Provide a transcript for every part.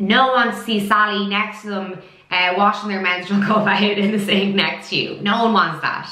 No one wants to see Sally next to them washing their menstrual cup out in the sink next to you. No one wants that.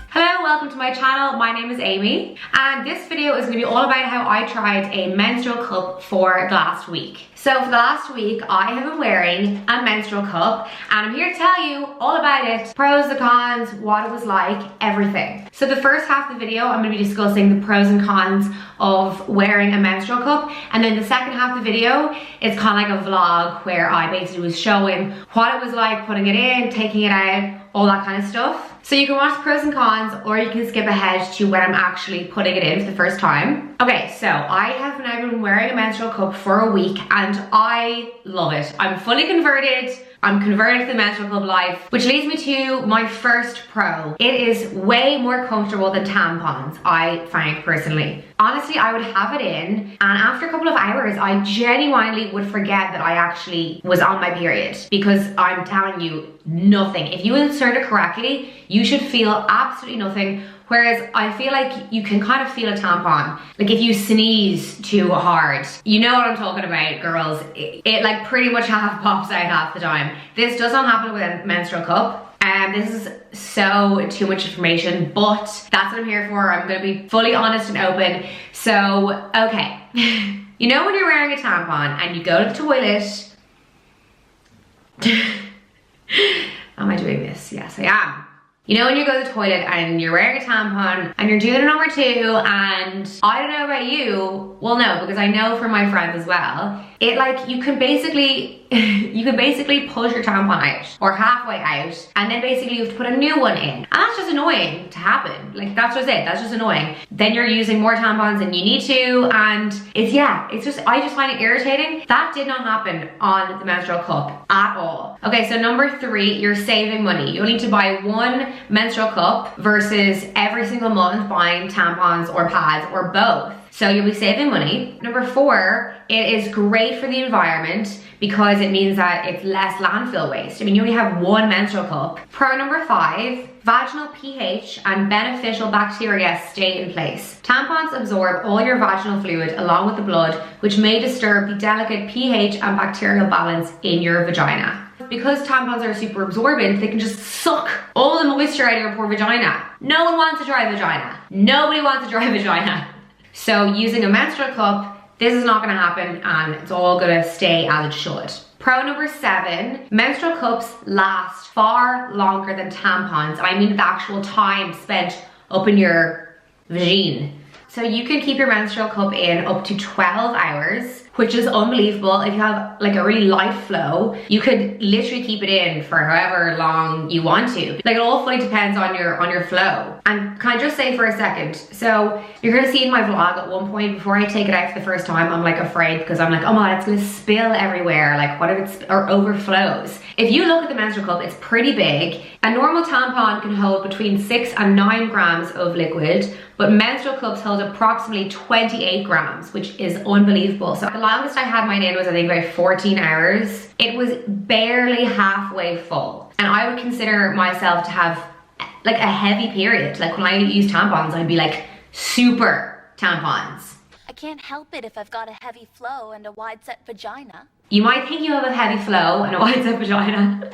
Hello, welcome to my channel. My name is Amy, and this video is going to be all about how I tried a menstrual cup for the last week. So for the last week, I have been wearing a menstrual cup, and I'm here to tell you all about it. Pros, the cons, what it was like, everything. So the first half of the video, I'm going to be discussing the pros and cons of wearing a menstrual cup, and then the second half of the video is kind of like a vlog where I basically was showing what it was like putting it in, taking it out, all that kind of stuff. So you can watch the pros and cons, or you can skip ahead to when I'm actually putting it in for the first time. Okay, so I have now been wearing a menstrual cup for a week and I love it. I'm fully converted. I'm converted to the menstrual cup life, which leads me to my first pro. It is way more comfortable than tampons, I find personally. Honestly, I would have it in, and after a couple of hours, I genuinely would forget that I actually was on my period, because I'm telling you, nothing. If you insert it correctly, you should feel absolutely nothing. Whereas I feel like you can kind of feel a tampon. Like if you sneeze too hard, you know what I'm talking about, girls. It like pretty much half pops out half the time. This does not happen with a menstrual cup. And this is so too much information, but that's what I'm here for. I'm gonna be fully honest and open. So, okay. You know when you're wearing a tampon and you go to the toilet. Am I doing this? Yes, I am. You know when you go to the toilet and you're wearing a tampon and you're doing a number 2, and I don't know about you, well no, because I know from my friends as well, it like you can basically push your tampon out or halfway out, and then basically you have to put a new one in, and that's just annoying to happen. Like that's just it, that's just annoying. Then you're using more tampons than you need to, and I just find it irritating. That did not happen on the menstrual cup at all. Okay, so number 3, you're saving money. You only need to buy one menstrual cup versus every single month buying tampons or pads or both. So you'll be saving money. Number 4, it is great for the environment because it means that it's less landfill waste. I mean, you only have one menstrual cup. Pro number 5, vaginal pH and beneficial bacteria stay in place. Tampons absorb all your vaginal fluid along with the blood, which may disturb the delicate pH and bacterial balance in your vagina. Because tampons are super absorbent, they can just suck all the moisture out of your poor vagina. No one wants a dry vagina. Nobody wants a dry vagina. So using a menstrual cup, this is not gonna happen, and it's all gonna stay as it should. Pro number 7, menstrual cups last far longer than tampons. I mean the actual time spent up in your vagine. So you can keep your menstrual cup in up to 12 hours, which is unbelievable. If you have like a really light flow, you could literally keep it in for however long you want to. Like it all fully depends on your flow. And can I just say for a second, so you're gonna see in my vlog at one point, before I take it out for the first time, I'm like afraid because I'm like, oh my God, it's gonna spill everywhere. Like what if it overflows? If you look at the menstrual cup, it's pretty big. A normal tampon can hold between 6 and 9 grams of liquid, but menstrual cups hold approximately 28 grams, which is unbelievable. So the longest I had mine in was I think about 14 hours. It was barely halfway full. And I would consider myself to have like a heavy period. Like when I use tampons, I'd be like super tampons. I can't help it if I've got a heavy flow and a wide set vagina. You might think you have a heavy flow and a wide set vagina.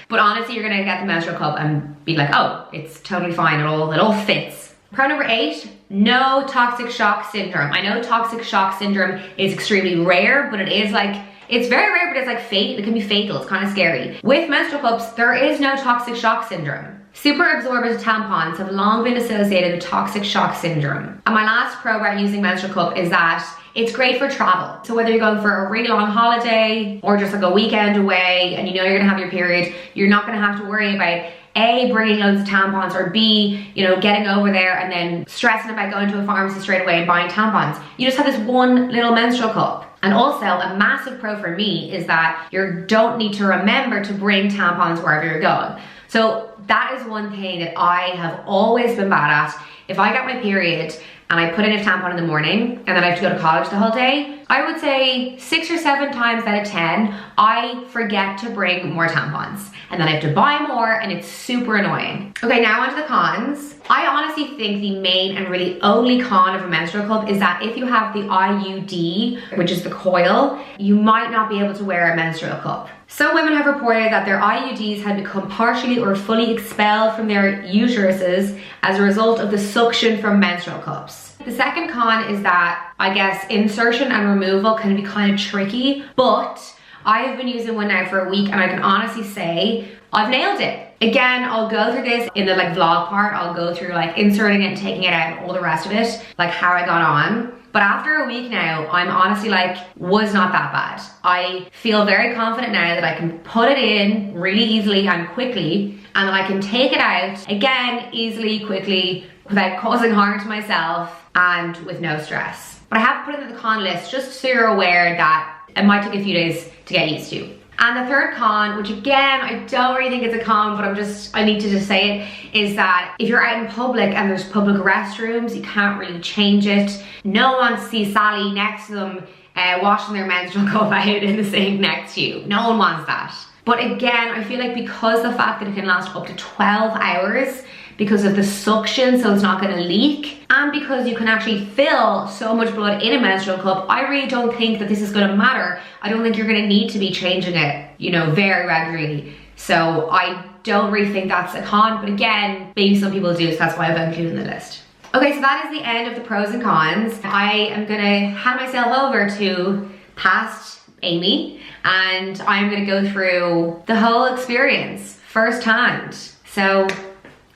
But honestly, you're gonna get the menstrual cup and be like, oh, it's totally fine, it all fits. Pro number 8, no toxic shock syndrome. I know toxic shock syndrome is extremely rare, but it is like, it's very rare, but it's like it can be fatal, it's kind of scary. With menstrual cups, there is no toxic shock syndrome. Super absorbent tampons have long been associated with toxic shock syndrome. And my last pro about using menstrual cup is that it's great for travel. So whether you're going for a really long holiday or just like a weekend away and you know you're gonna have your period, you're not gonna have to worry about A, bringing loads of tampons, or B, you know, getting over there and then stressing about going to a pharmacy straight away and buying tampons. You just have this one little menstrual cup. And also a massive pro for me is that you don't need to remember to bring tampons wherever you're going. So that is one thing that I have always been bad at. If I get my period and I put in a tampon in the morning and then I have to go to college the whole day, I would say 6 or 7 times out of 10, I forget to bring more tampons. And then I have to buy more and it's super annoying. Okay, now onto the cons. I honestly think the main and really only con of a menstrual cup is that if you have the IUD, which is the coil, you might not be able to wear a menstrual cup. Some women have reported that their IUDs had become partially or fully expelled from their uteruses as a result of the suction from menstrual cups. The second con is that, I guess, insertion and removal can be kind of tricky, but I have been using one now for a week and I can honestly say I've nailed it. Again, I'll go through this in the like vlog part. I'll go through like inserting it and taking it out and all the rest of it, like how I got on. But after a week now, I'm honestly like, was not that bad. I feel very confident now that I can put it in really easily and quickly, and that I can take it out again, easily, quickly, without causing harm to myself and with no stress. But I have put it in the con list just so you're aware that it might take a few days to get used to. And the third con, which again, I don't really think it's a con, but I need to just say it, is that if you're out in public and there's public restrooms, you can't really change it. No one wants to see Sally next to them washing their menstrual cup out in the sink next to you. No one wants that. But again, I feel like because the fact that it can last up to 12 hours, because of the suction, so it's not gonna leak, and because you can actually fill so much blood in a menstrual cup, I really don't think that this is gonna matter. I don't think you're gonna need to be changing it, you know, very regularly. So I don't really think that's a con, but again, maybe some people do, so that's why I've included in the list. Okay, so that is the end of the pros and cons. I am gonna hand myself over to past Amy, and I'm gonna go through the whole experience firsthand. So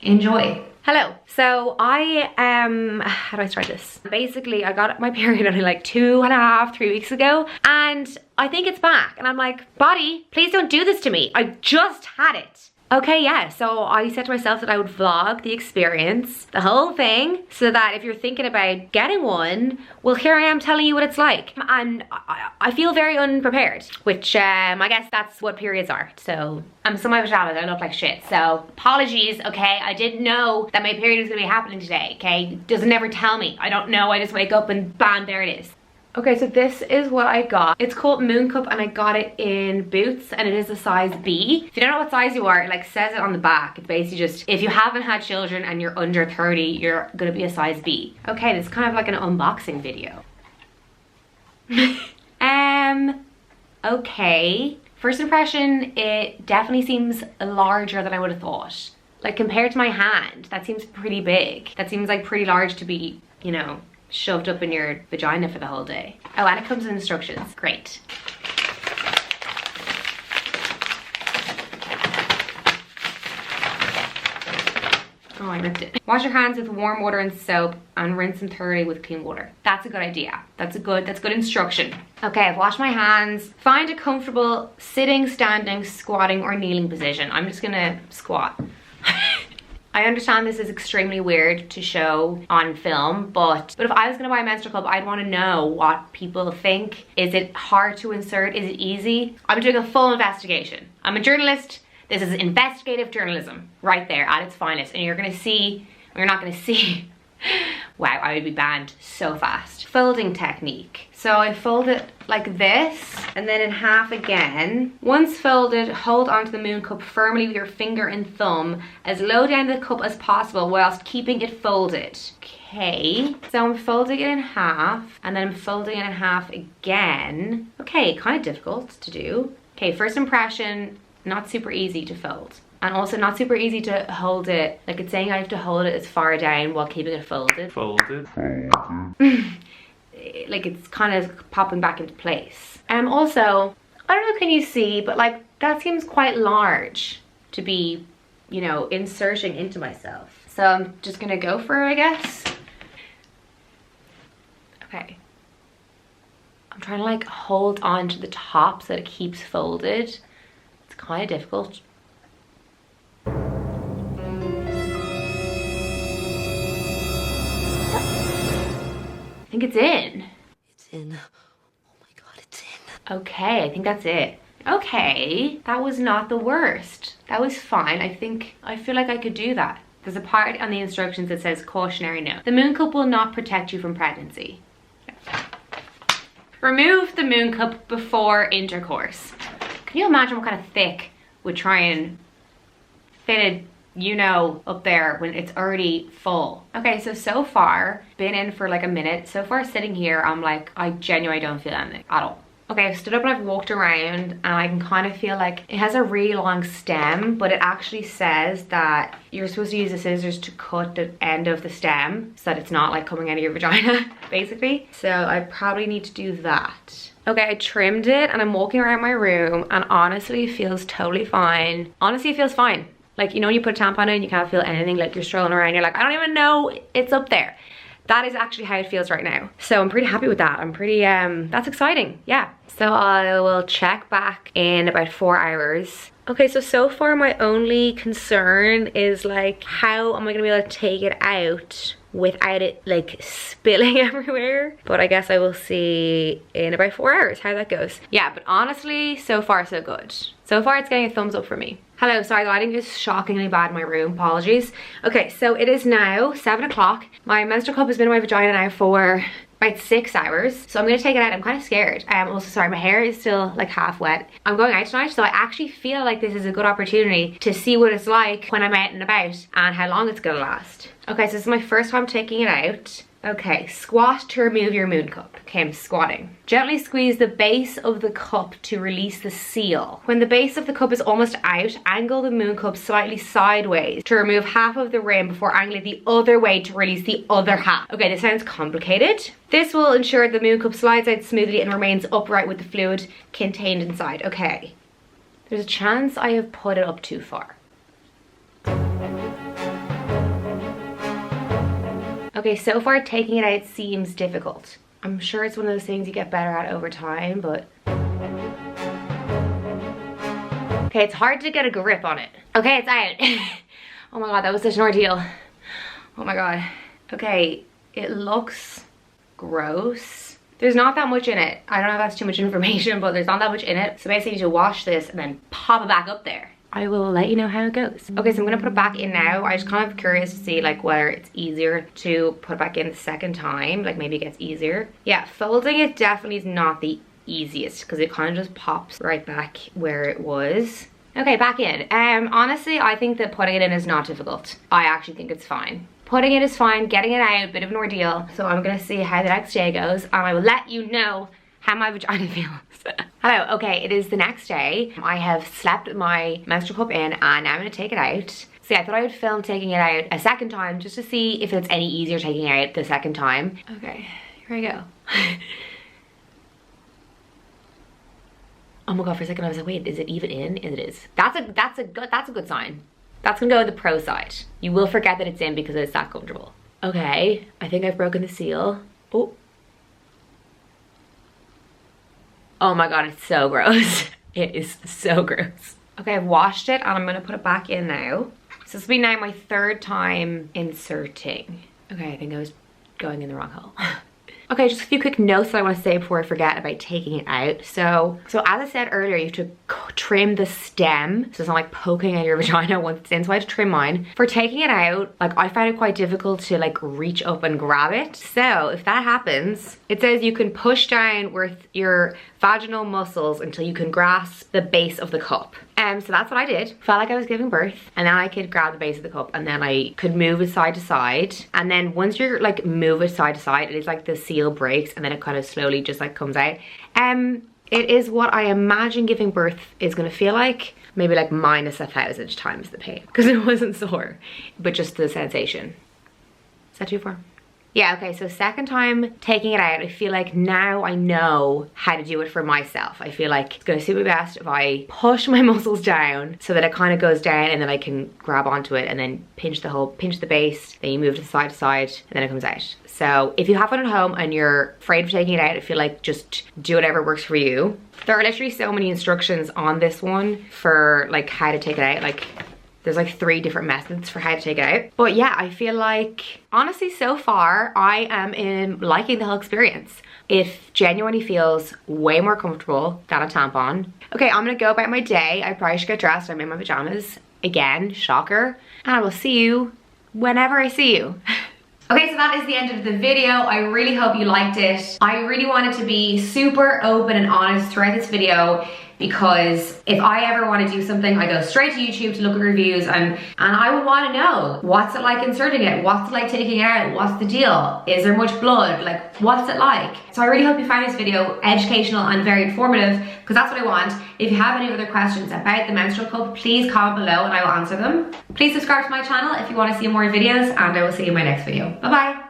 enjoy. Hello. So how do I start this? Basically, I got my period only like 2.5, 3 weeks ago, and I think it's back. And I'm like, body, please don't do this to me. I just had it. Okay, yeah, so I said to myself that I would vlog the experience, the whole thing, so that if you're thinking about getting one, well, here I am telling you what it's like. And I feel very unprepared, which I guess that's what periods are. So I'm so my pajamas, I look like shit. So apologies, okay? I didn't know that my period was gonna be happening today, okay? Doesn't ever tell me. I don't know, I just wake up and bam, there it is. Okay, so this is what I got. It's called Moon Cup and I got it in Boots and it is a size B. If you don't know what size you are, it like says it on the back. It's basically just, if you haven't had children and you're under 30, you're gonna be a size B. Okay, this is kind of like an unboxing video. Okay. First impression, it definitely seems larger than I would have thought. Like compared to my hand, that seems pretty big. That seems like pretty large to be, you know, shoved up in your vagina for the whole day. Oh, and it comes with instructions. Great. Oh, I ripped it. Wash your hands with warm water and soap and rinse them thoroughly with clean water. That's a good idea. That's good instruction. Okay, I've washed my hands. Find a comfortable sitting, standing, squatting, or kneeling position. I'm just gonna squat. I understand this is extremely weird to show on film, but if I was gonna buy a menstrual cup, I'd wanna know what people think. Is it hard to insert? Is it easy? I'm doing a full investigation. I'm a journalist. This is investigative journalism right there at its finest. And you're gonna see, or you're not gonna see, wow, I would be banned so fast. Folding technique. So I fold it like this and then in half again. Once folded, hold onto the Moon Cup firmly with your finger and thumb as low down the cup as possible whilst keeping it folded. Okay, so I'm folding it in half and then I'm folding it in half again. Okay, kind of difficult to do. Okay, first impression, not super easy to fold. And also not super easy to hold it. Like it's saying I have to hold it as far down while keeping it folded. Folded. Like it's kind of popping back into place. Also, I don't know, can you see, but like that seems quite large to be, you know, inserting into myself. So I'm just gonna go for it, I guess. Okay. I'm trying to like hold on to the top so that it keeps folded. It's kind of difficult. I think it's in. It's in. Oh my god, it's in. Okay, I think that's it. Okay, that was not the worst. That was fine. I feel like I could do that. There's a part on the instructions that says cautionary note. The Moon Cup will not protect you from pregnancy. Remove the Moon Cup before intercourse. Can you imagine what kind of thick would try and fit a you know, up there when it's already full. Okay, so far, been in for like a minute. So far sitting here, I'm like, I genuinely don't feel anything at all. Okay, I've stood up and I've walked around and I can kind of feel like it has a really long stem, but it actually says that you're supposed to use the scissors to cut the end of the stem so that it's not like coming out of your vagina, basically. So I probably need to do that. Okay, I trimmed it and I'm walking around my room and honestly it feels totally fine. Honestly, it feels fine. Like, you know when you put a tampon in, you can't feel anything, like you're strolling around, you're like, I don't even know it's up there. That is actually how it feels right now. So I'm pretty happy with that. I'm pretty, that's exciting, yeah. So I will check back in about 4 hours. Okay, so far my only concern is like, how am I gonna be able to take it out without it like spilling everywhere? But I guess I will see in about 4 hours how that goes. Yeah, but honestly, so far so good. So far it's getting a thumbs up for me. Hello, sorry, the lighting is shockingly bad in my room, apologies. Okay, so it is now 7 o'clock. My menstrual cup has been in my vagina now for about 6 hours. So I'm gonna take it out. I'm kind of scared. Also, sorry, my hair is still like half wet. I'm going out tonight, so I actually feel like this is a good opportunity to see what it's like when I'm out and about and how long it's gonna last. Okay, so this is my first time taking it out. Okay, squat to remove your moon cup. Okay, I'm squatting. Gently squeeze the base of the cup to release the seal. When the base of the cup is almost out, angle the moon cup slightly sideways to remove half of the rim before angling the other way to release the other half. Okay, this sounds complicated. This will ensure the moon cup slides out smoothly and remains upright with the fluid contained inside. Okay, there's a chance I have put it up too far. Okay, so far taking it out seems difficult. I'm sure it's one of those things you get better at over time, but... Okay, it's hard to get a grip on it. Okay, it's out. Oh my god, that was such an ordeal. Oh my god. Okay, it looks gross. There's not that much in it. I don't know if that's too much information, but there's not that much in it. So basically you need to wash this and then pop it back up there. I will let you know how it goes. Okay, so I'm gonna put it back in now. I was kind of curious to see like whether it's easier to put it back in the second time, like maybe it gets easier. Yeah, folding it definitely is not the easiest because it kind of just pops right back where it was. Okay, back in. Honestly, I think that putting it in is not difficult. I actually think it's fine. Putting it is fine, getting it out, bit of an ordeal. So I'm gonna see how the next day goes and I will let you know how my vagina feels. Hello, okay, it is the next day. I have slept my menstrual cup in and now I'm gonna take it out. So yeah, I thought I would film taking it out a second time just to see if it's any easier taking it out the second time. Okay, here I go. Oh my god, for a second I was like, wait, is it even in? And it is. That's a good sign. That's gonna go with the pro side. You will forget that it's in because it's that comfortable. Okay, I think I've broken the seal. Oh. Oh my god, it's so gross. It is so gross. Okay, I've washed it and I'm gonna put it back in now. So this will be now my third time inserting. Okay, I think I was going in the wrong hole. Okay, just a few quick notes that I want to say before I forget about taking it out. So as I said earlier, you have to trim the stem so it's not like poking at your vagina once it's in. So I had to trim mine. For taking it out, like I find it quite difficult to like reach up and grab it. So if that happens, it says you can push down with your vaginal muscles until you can grasp the base of the cup. So that's what I did. Felt like I was giving birth and then I could grab the base of the cup and then I could move it side to side. And then once you're like move it side to side, it is like the seal breaks and then it kind of slowly just like comes out. It is what I imagine giving birth is gonna feel like, maybe like minus 1,000 times the pain because it wasn't sore, but just the sensation. Is that too far? Yeah, okay, so second time taking it out, I feel like now I know how to do it for myself. I feel like it's gonna suit me best if I push my muscles down so that it kind of goes down and then I can grab onto it and then pinch the base, then you move it side to side and then it comes out. So if you have one at home and you're afraid of taking it out, I feel like just do whatever works for you. There are literally so many instructions on this one for like how to take it out. Like there's like 3 different methods for how to take it out. But yeah, I feel like, honestly, so far, I am liking the whole experience. It genuinely feels way more comfortable than a tampon. Okay, I'm gonna go about my day. I probably should get dressed. I'm in my pajamas. Again, shocker. And I will see you whenever I see you. Okay, so that is the end of the video. I really hope you liked it. I really wanted to be super open and honest throughout this video. because if I ever want to do something, I go straight to YouTube to look at reviews, and I would want to know, what's it like inserting it? What's it like taking it out? What's the deal? Is there much blood? Like, what's it like? So I really hope you find this video educational and very informative, because that's what I want. If you have any other questions about the menstrual cup, please comment below and I will answer them. Please subscribe to my channel if you want to see more videos, and I will see you in my next video. Bye bye.